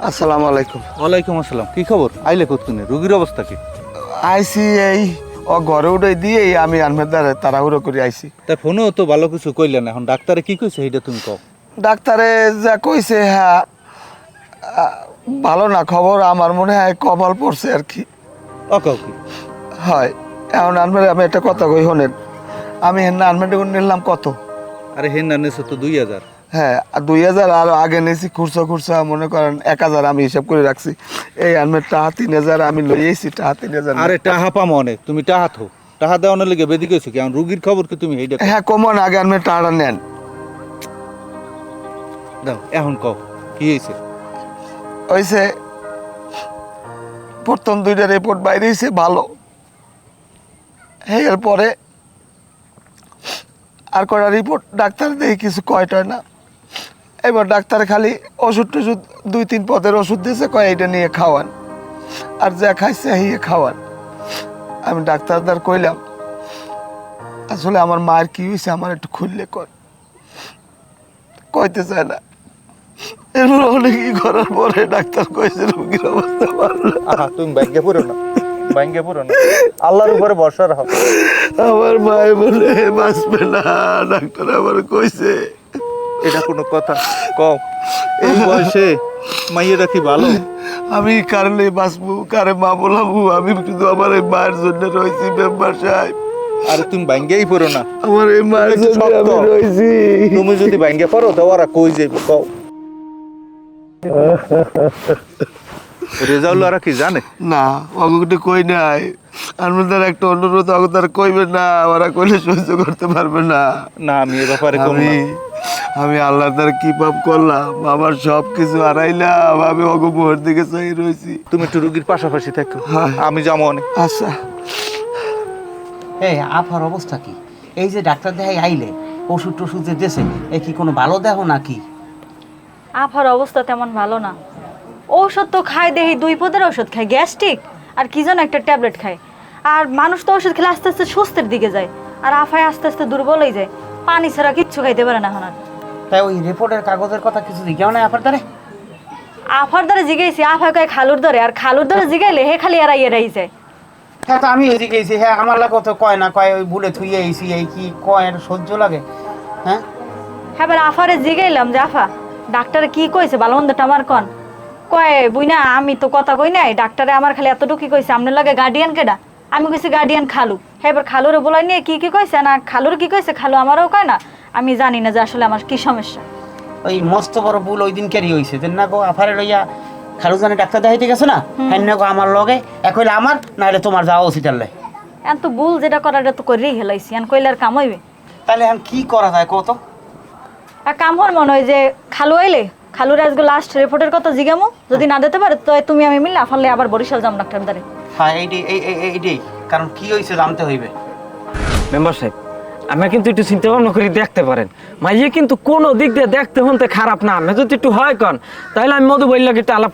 আসসালামু আলাইকুম। ওয়ালাইকুম আসসালাম। কি খবর? আইলে কতক্ষণে? রোগীর অবস্থা কি? আইসি এই ও ঘরে উঠে দিয়ে আমি আনমেদারে তাড়াহুড়ো করে আইসি। তা ফোনও তো ভালো কিছু কইলে না, এখন ডাক্তারে কি কইছে এইটা তুমি কও। ডাক্তারে যা কইছে হ্যাঁ ভালো না খবর, আমার মনে হয় কপাল পড়ছে আর কি। কও কি? হয় এখন আনমেদ আমি একটা কথা কই শোনেন, আমি হেন আনমেদে নিলাম কত? আরে হেন না নেছো তো 2000। হ্যাঁ 2000 আর আগে নিয়েছি খুরসা মনে করেন 1000 আমি হিসাব করে রাখছি। এই আনমেদ টাকা 3000 আমি লইয়েছি, টাকা 3000। আরে টাহা পামো অনেক, তুমি টাহা থো। টাহা দেওয়ানোর লেগে বেদি কইছো কি? এখন রুগীর খবর কি তুমি এইটা কও। হ্যাঁ কমন আগে আনমেদ টাকাটা নেন। দাও এখন কও কি হইছে? হয়েছে প্রথম 2টা রিপোর্ট বাইরে হয়েছে ভালো, এর পরে আর কটা রিপোর্ট ডাক্তার দেখি কিছু কয়টায় না। এবার ডাক্তার খালি ওষুধ টষুধ 2-3 পদের ওষুধ দিয়েছে, কয় এইটা নিয়ে খাওয়ান, আর যা খাইছে হিয়ে খাওয়ান। আমি ডাক্তারদার কইলাম আসলে আমার মায়ের কি হয়েছে আমার একটু খুললে কইতে চায় না। এরপর অনেকই করার পরে ডাক্তার কইছে রোগীর অবস্থা ভালো না। তুমি ব্যাংকে পড়ো না, ব্যাংকে পড়ো না, আল্লাহর উপরে ভরসা রাখো। আমার মায়ে বলে বাঁচবে না, ডাক্তার আবার কইছে। এটা কোনো কথা? কও এই বয়সে মাইয়েরা কি ভালো? আমি কারণে বাঁচবো, কারে মা বলাবো? আমি কিন্তু আমার এই মায়ের জন্য রয়েছি মেম্বার সাহেব। আরে তুমি ব্যাংকেই পড়ো না, আমার এই মায়ের জন্য আমি রয়েছি। তুমি যদি ব্যাংকে পড়ো তো ওরা কই যাবে কও? রেজাউল ওরা কি জানে? না অগুটি কই নাই। আমাদের একটা অনুরোধ, অগতার কইবে না, ওরা কইলে সহ্য করতে পারবে না। না আমি এ ব্যাপারে কম না। আমি আল্লাহ তার কি পাপ করলাম, আমার সব কিছু হারাইলাম, আমি অগমোহর দিকে চাই রয়েছি। তুমি একটু রুগীর পাশাপাশি থাকো, আমি যাবো অনেক। আচ্ছা এই আফার অবস্থা কি? এই যে ডাক্তার দেখাই আইলে ওষুধ টষুধ যে দেশে এ কি কোনো ভালো দেহ নাকি? আফার অবস্থা তেমন ভালো না। ঔষধ তো খায় দেখি 2 পদের ওষুধ খায়, গ্যাস্ট্রিক আর কি যেন একটা ট্যাবলেট খায়। আর মানুষ তো ওষুধ খেলে আস্তে আস্তে সুস্থের দিকে যায়, আর আফায় আস্তে আস্তে দুর্বলই যায়। পানি ছাড়া কিচ্ছু খাইতে পারে না এখন আর। তাই ওই রিপোর্টের কাগজের কথা কিছু জিজ্ঞাও না আফার দ্বারে? আফার দ্বারা জিগাইছি, আফায় কয় খালুর ধরে, আর খালুর ধরে জিগাইলে হে খালি এরাই যায়। হ্যাঁ তো আমি ওই গেছি, হ্যাঁ আমার লাগে তো কয় না, কয় ওই বুলে থুইয়ে আইছি, এই কি কয় আর সহ্য লাগে? হ্যাঁ হ্যাঁ এবার আফারে জিগাইলাম যে আফা ডাক্তারে কি কইছে ভালো মন্দটা আমার কন। কয় বুই না আমি তো কথা কই নাই, ডাক্তারে আমার খালি এতটুকুই কইছে আপনার লাগে গার্ডিয়ান কেডা? আমি কইছি গার্ডিয়ান খালু। হ্যাঁ এবার খালুরে বলাই নিয়ে কি কইছে না, খালুর কি কইছে খালু আমারও কয় না। আমি জানি না যে আসলে আমার কি সমস্যা। ওই মস্ত বড় ভুল ওই দিন কেরি হয়েছে যে না গো আফারে লইয়া খালুজানে ডাক্তার দেখাইতে গেছে না, হ্যাঁ না গো আমার লগে এক হইলে আমার না হলে তোমার যাওয়া উচিত আল্লাহ। এখন তো ভুল যেটা করার এটা তো করেই হেলাইছি, এখন কইলে আর কাম হইবে? তাহলে এখন কি করা যায় কত? আর কাম হওয়ার মনে হয় যে খালু আইলে খালুর আজকে লাস্ট রিপোর্টের কথা জিগামো, যদি না দিতে পারে তো তুমি আমি মিললে আফারলে আবার বরিশাল যাম ডাক্তার দ্বারে। হ্যাঁ এইটাই কারণ কি হয়েছে জানতে হইবে। মেম্বার সাহেব আমি কিন্তু একটু চিন্তা ভাবনা করে দেখতে পারেন, মাইয়ে কিন্তু কোনো দিক দিয়ে দেখতে হতে খারাপ না। আমি যদি একটু হয় কন তাহলে আমি মধু বললাকে একটু আলাপ